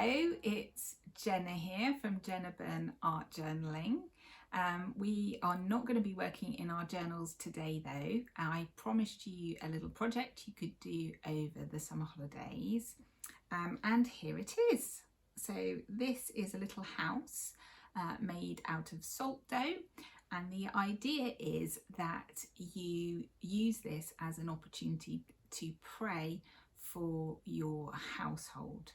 Hello, it's Jenna here from Jenna Art Journaling. We are not going to be working in our journals today though. I promised you a little project you could do over the summer holidays, and here it is. So this is a little house made out of salt dough, and the idea is that you use this as an opportunity to pray for your household.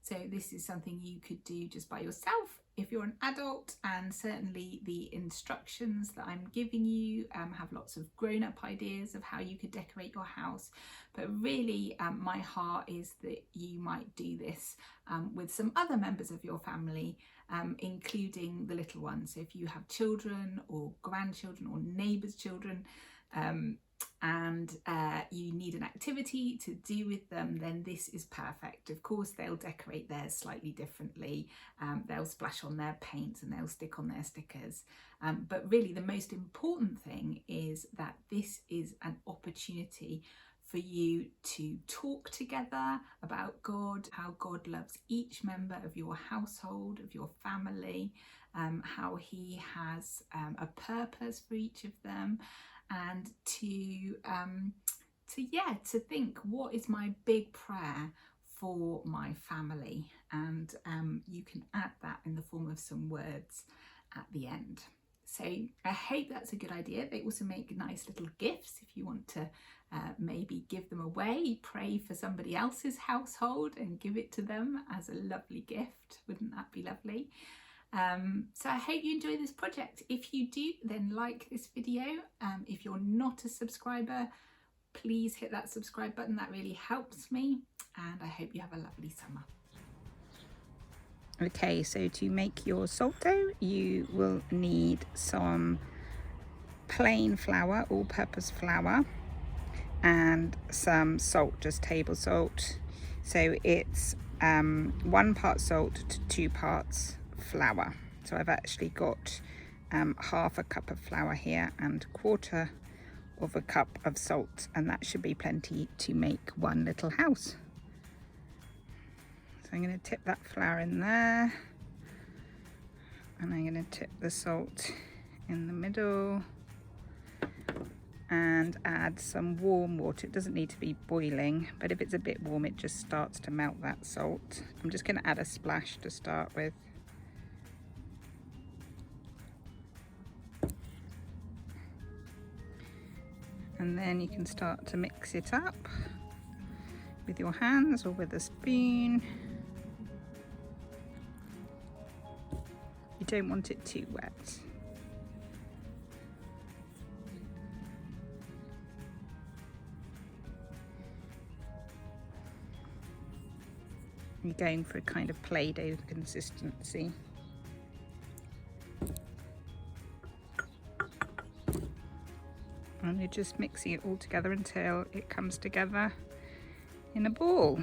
So this is something you could do just by yourself if you're an adult, and certainly the instructions that I'm giving you have lots of grown-up ideas of how you could decorate your house. But really my heart is that you might do this with some other members of your family, including the little ones. So if you have children or grandchildren or neighbours' children, and you need an activity to do with them, then this is perfect. Of course, they'll decorate theirs slightly differently. They'll splash on their paints and they'll stick on their stickers. But really the most important thing is that this is an opportunity for you to talk together about God, how God loves each member of your household, of your family, how he has a purpose for each of them, and to think, what is my big prayer for my family? And you can add that in the form of some words at the end. So I hope that's a good idea. They also make nice little gifts if you want to maybe give them away, pray for somebody else's household and give it to them as a lovely gift. Wouldn't that be lovely? So I hope you enjoy this project. If you do, then like this video. If you're not a subscriber, please hit that subscribe button. That really helps me, and I hope you have a lovely summer. Okay, so to make your salt dough, you will need some plain flour, all-purpose flour, and some salt, just table salt. So it's 1 part salt to 2 parts flour. So I've actually got half a cup of flour here and 1/4 of a cup of salt, and that should be plenty to make one little house. So I'm going to tip that flour in there, and I'm going to tip the salt in the middle and add some warm water. It doesn't need to be boiling, but if it's a bit warm it just starts to melt that salt. I'm just going to add a splash to start with. And then you can start to mix it up with your hands or with a spoon. You don't want it too wet. You're going for a kind of Play-Doh consistency. And you're just mixing it all together until it comes together in a ball.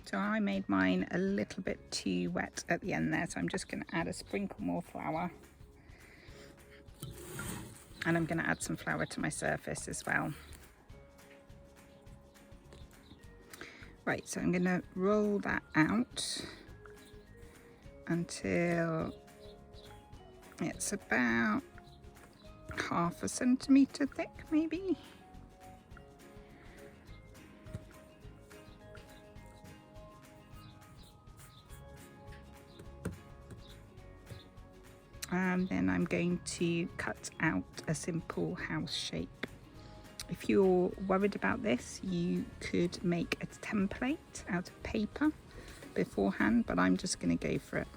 So I made mine a little bit too wet at the end there, so I'm just going to add a sprinkle more flour. And I'm going to add some flour to my surface as well. Right, so I'm going to roll that out until it's about 1/2 centimetre thick, maybe. And then I'm going to cut out a simple house shape. If you're worried about this, you could make a template out of paper beforehand, but I'm just going to go for it.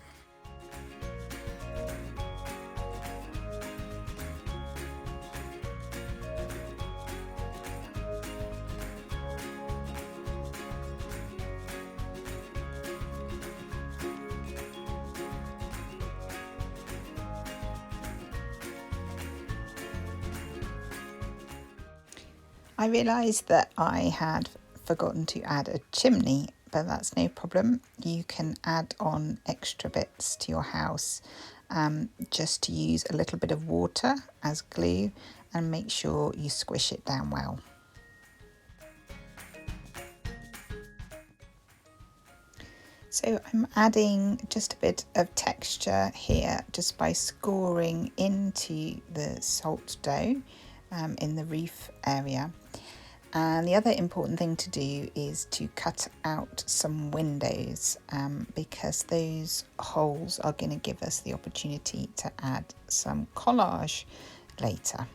I realised that I had forgotten to add a chimney, but that's no problem. You can add on extra bits to your house, just to use a little bit of water as glue and make sure you squish it down well. So I'm adding just a bit of texture here just by scoring into the salt dough in the roof area. And the other important thing to do is to cut out some windows, because those holes are going to give us the opportunity to add some collage later.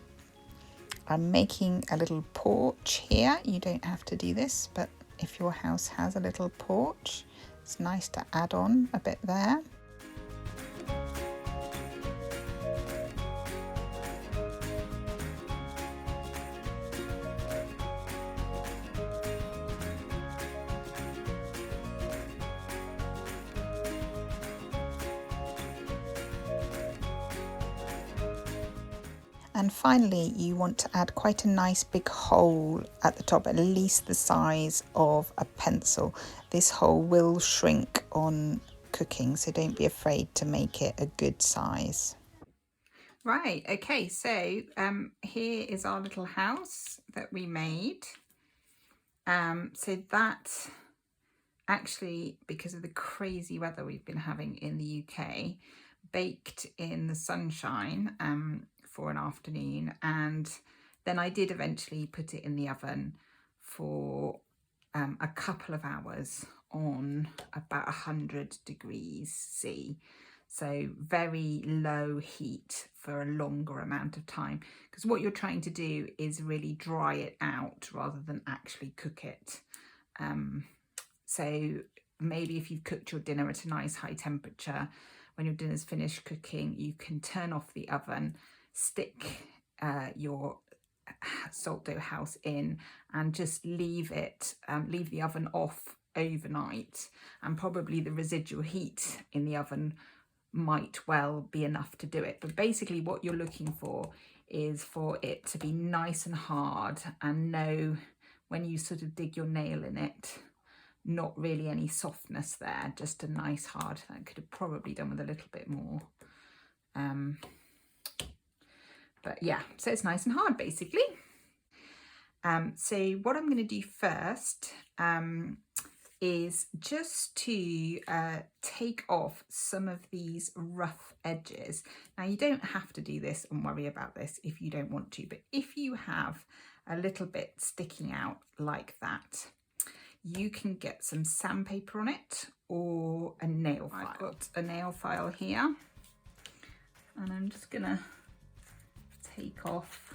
I'm making a little porch here. You don't have to do this, but if your house has a little porch, it's nice to add on a bit there. And finally, you want to add quite a nice big hole at the top, at least the size of a pencil. This hole will shrink on cooking, so don't be afraid to make it a good size. Right, okay, so here is our little house that we made. So that actually, because of the crazy weather we've been having in the UK, baked in the sunshine for an afternoon, and then I did eventually put it in the oven for a couple of hours on about 100 degrees C. So very low heat for a longer amount of time, because what you're trying to do is really dry it out rather than actually cook it. So maybe if you've cooked your dinner at a nice high temperature, when your dinner's finished cooking, you can turn off the oven, stick your salt dough house in, and just leave it, leave the oven off overnight, and probably the residual heat in the oven might well be enough to do it. But basically what you're looking for is for it to be nice and hard, and know when you sort of dig your nail in it, not really any softness there, just a nice hard. That could have probably done with a little bit more. But yeah, so it's nice and hard basically. So what I'm going to do first is just to take off some of these rough edges. Now you don't have to do this and worry about this if you don't want to, but if you have a little bit sticking out like that, you can get some sandpaper on it or a nail file. I've got a nail file here, and I'm just gonna take off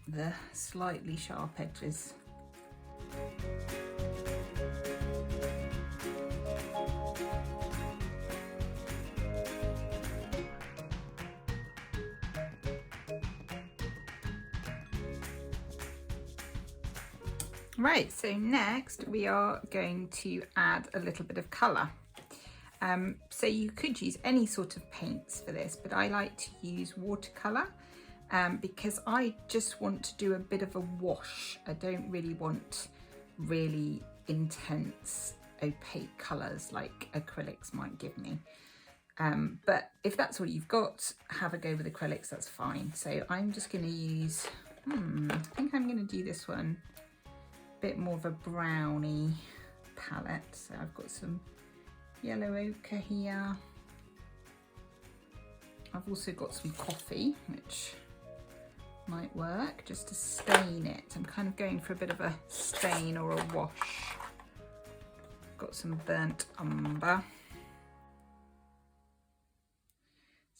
the slightly sharp edges. Right, so next we are going to add a little bit of colour. So you could use any sort of paints for this, but I like to use watercolour because I just want to do a bit of a wash. I don't really want really intense opaque colours like acrylics might give me. But if that's all you've got, have a go with acrylics, that's fine. So I'm just going to use, I think I'm going to do this one bit more of a browny palette. So I've got some yellow ochre here. I've also got some coffee, which might work just to stain it. I'm kind of going for a bit of a stain or a wash. Got some burnt umber.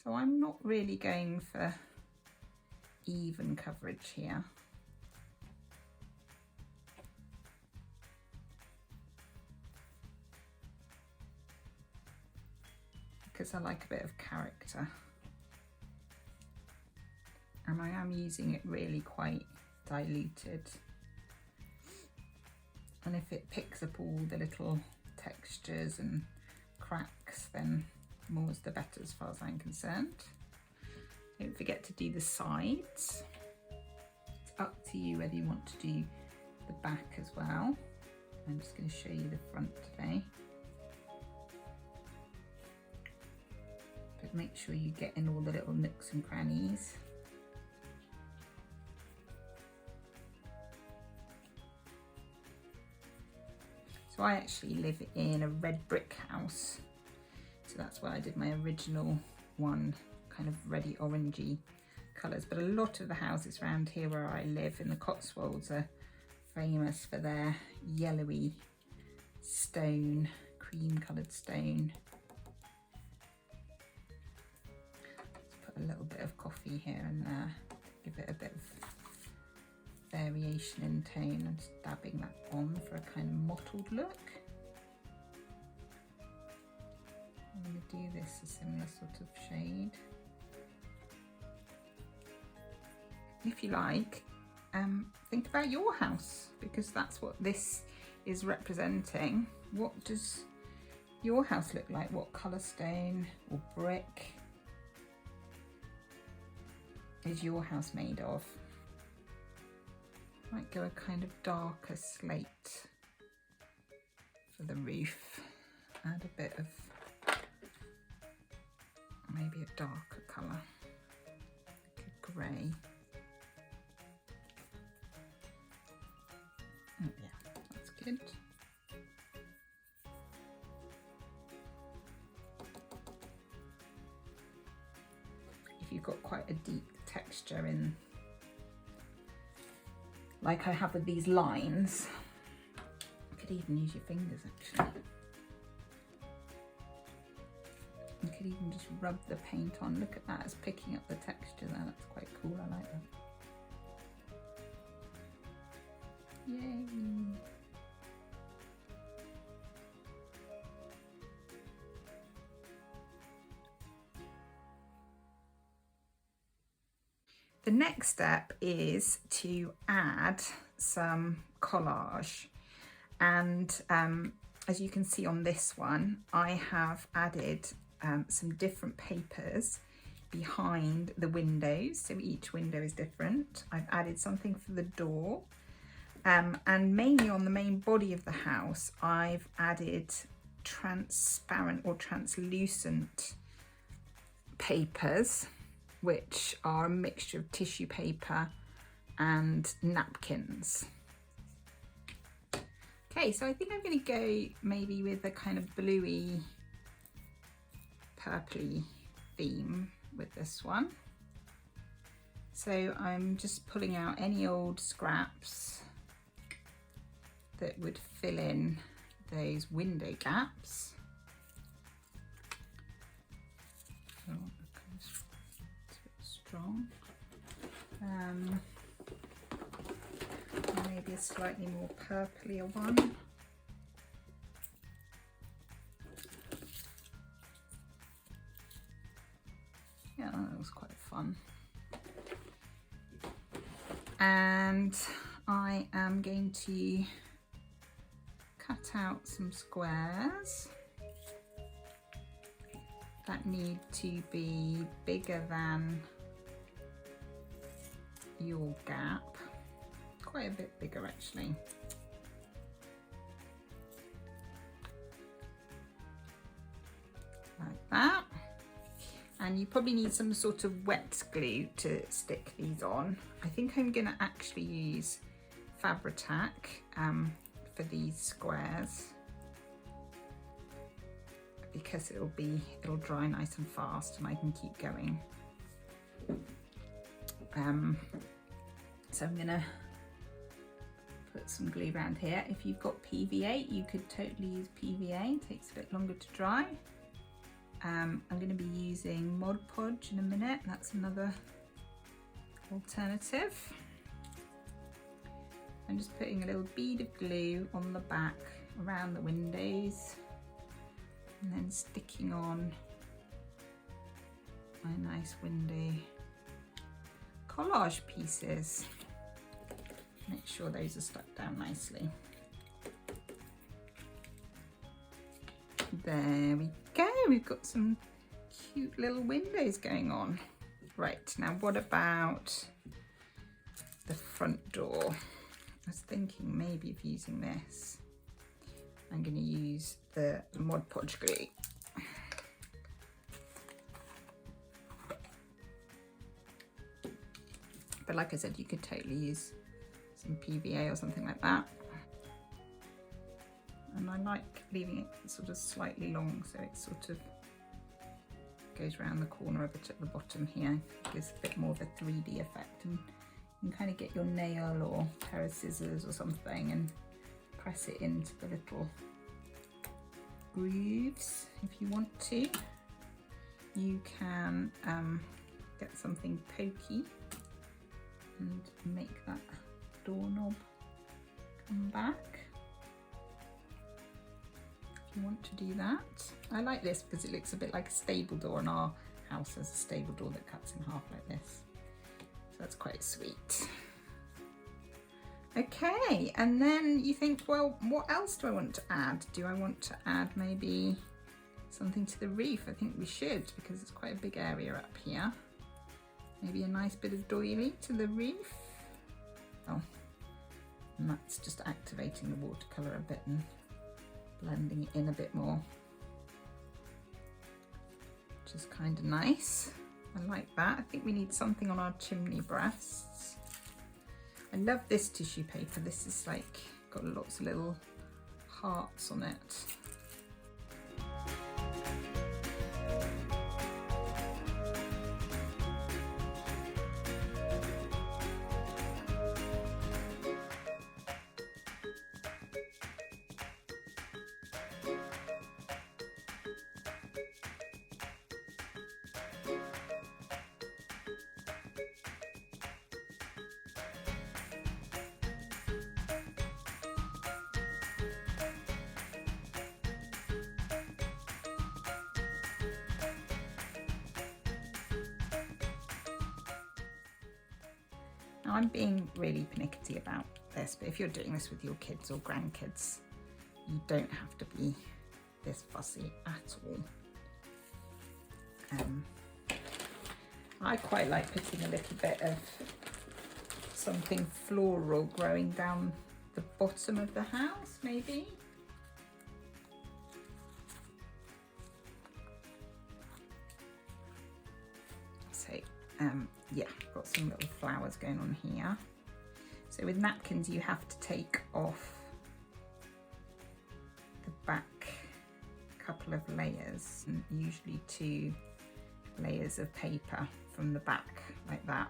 So I'm not really going for even coverage here. Because I like a bit of character, and I am using it really quite diluted, and if it picks up all the little textures and cracks, then More is the better as far as I'm concerned. Don't forget to do the sides. It's up to you whether you want to do the back as well. I'm just going to show you the front today. But make sure you get in all the little nooks and crannies. So I actually live in a red brick house. So that's why I did my original one, kind of reddy orangey colours. But a lot of the houses around here where I live in the Cotswolds are famous for their yellowy stone, cream coloured stone. Let's put a little bit of coffee here and there, give it a bit of variation in tone. I'm just dabbing that on for a kind of mottled look. I'm going to do this a similar sort of shade. If you like, think about your house, because that's what this is representing. What does your house look like? What colour stone or brick is your house made of? Might go a kind of darker slate for the roof. Add a bit of maybe a darker colour, like a grey. Oh yeah, that's good. If you've got quite a deep texture in, like I have with these lines, you could even use your fingers actually. You could even just rub the paint on. Look at that, it's picking up the texture there. That's quite cool, I like that. Yay! The next step is to add some collage, and as you can see on this one, I have added some different papers behind the windows, so each window is different. I've added something for the door, and mainly on the main body of the house I've added transparent or translucent papers, which are a mixture of tissue paper and napkins. Okay, so I think I'm going to go maybe with a kind of bluey, purpley theme with this one. So I'm just pulling out any old scraps that would fill in those window gaps. Oh, it's a bit strong. Maybe a slightly more purplier one. Yeah, that was quite fun. And I am going to cut out some squares that need to be bigger than your gap. Quite a bit bigger actually. Like that. And you probably need some sort of wet glue to stick these on. I think I'm gonna actually use Fabri-Tac for these squares, because it'll dry nice and fast and I can keep going. So I'm gonna put some glue around here. If you've got PVA, you could totally use PVA. It takes a bit longer to dry. I'm going to be using Mod Podge in a minute. That's another alternative. I'm just putting a little bead of glue on the back around the windows and then sticking on my nice window collage pieces. Make sure those are stuck down nicely. There we go, we've got some cute little windows going on. Right, now what about the front door? I was thinking maybe of using this. I'm going to use the Mod Podge glue. But like I said, you could totally use some PVA or something like that. And I like leaving it sort of slightly long, so it sort of goes around the corner a bit at the bottom here. It gives a bit more of a 3D effect, and you can kind of get your nail or pair of scissors or something and press it into the little grooves if you want to. You can get something pokey and make that doorknob come back if you want to do that. I like this because it looks a bit like a stable door, and our house has a stable door that cuts in half like this, so that's quite sweet. Okay, and then you think, well, what else do I want to add? Do I want to add maybe something to the roof? I think we should, because it's quite a big area up here. Maybe a nice bit of doily to the roof. Oh, and that's just activating the watercolour a bit and blending it in a bit more, which is kind of nice. I like that. I think we need something on our chimney breasts. I love this tissue paper. This is like got lots of little hearts on it. Now, I'm being really pernickety about this, but if you're doing this with your kids or grandkids, you don't have to be this fussy at all. I quite like putting a little bit of something floral growing down the bottom of the house, maybe. So yeah, got some little flowers going on here. So with napkins, you have to take off the back couple of layers, and usually 2 layers of paper from the back, like that.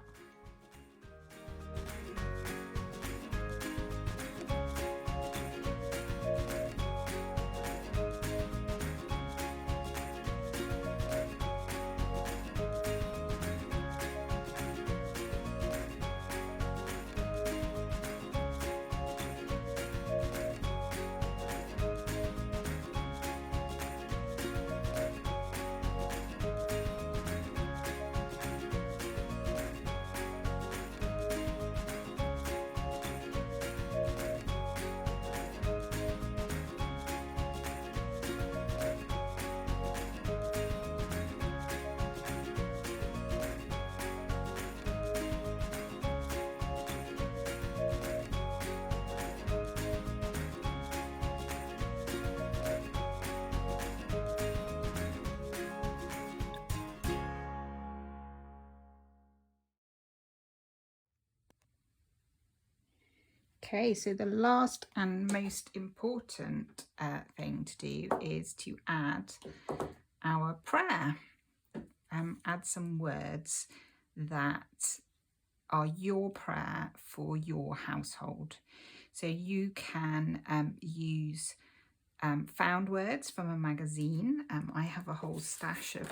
Okay, so the last and most important thing to do is to add our prayer. Add some words that are your prayer for your household. So you can use found words from a magazine. I have a whole stash of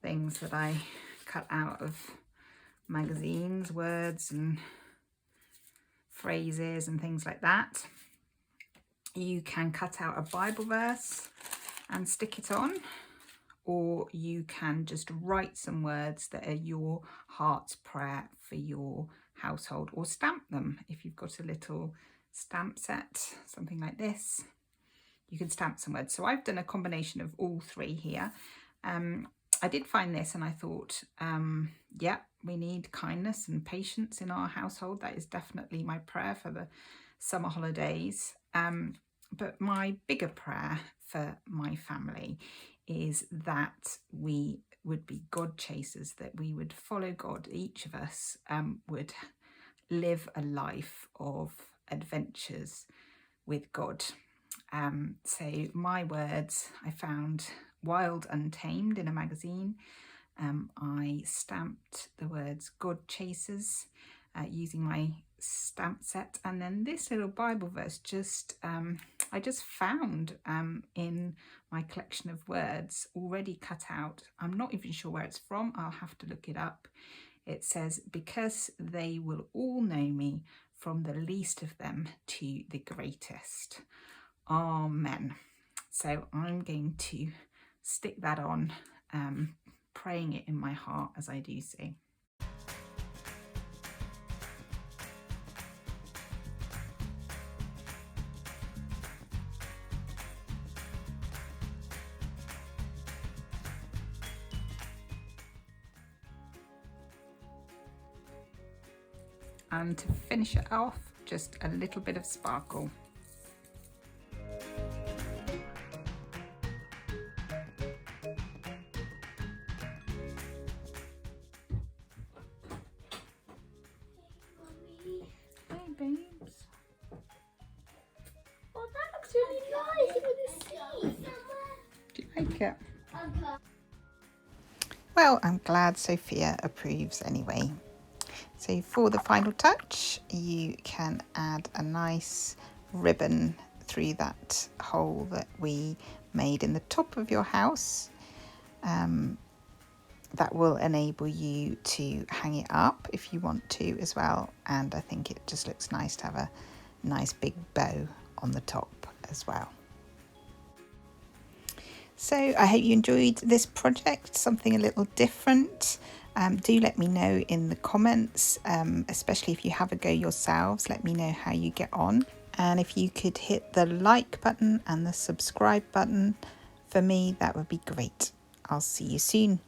things that I cut out of magazines, words and phrases and things like that. You can cut out a Bible verse and stick it on, or you can just write some words that are your heart's prayer for your household, or stamp them. If you've got a little stamp set, something like this, you can stamp some words. So I've done a combination of all 3 here. I did find this and I thought, yeah, we need kindness and patience in our household. That is definitely my prayer for the summer holidays. But my bigger prayer for my family is that we would be God chasers, that we would follow God. Each of us would live a life of adventures with God. So my words I found Wild Untamed in a magazine. I stamped the words God Chasers using my stamp set, and then this little Bible verse I just found in my collection of words already cut out. I'm not even sure where it's from. I'll have to look it up. It says, because they will all know me, from the least of them to the greatest. Amen. So I'm going to stick that on, praying it in my heart as I do so. And to finish it off, just a little bit of sparkle. Hey babes. Oh, that looks really nice. Look at the sea. Do you like it? Okay. Well, I'm glad Sophia approves anyway. So for the final touch, you can add a nice ribbon through that hole that we made in the top of your house. That will enable you to hang it up if you want to as well. And I think it just looks nice to have a nice big bow on the top as well. So I hope you enjoyed this project, something a little different. Do let me know in the comments, especially if you have a go yourselves. Let me know how you get on. And if you could hit the like button and the subscribe button for me, that would be great. I'll see you soon.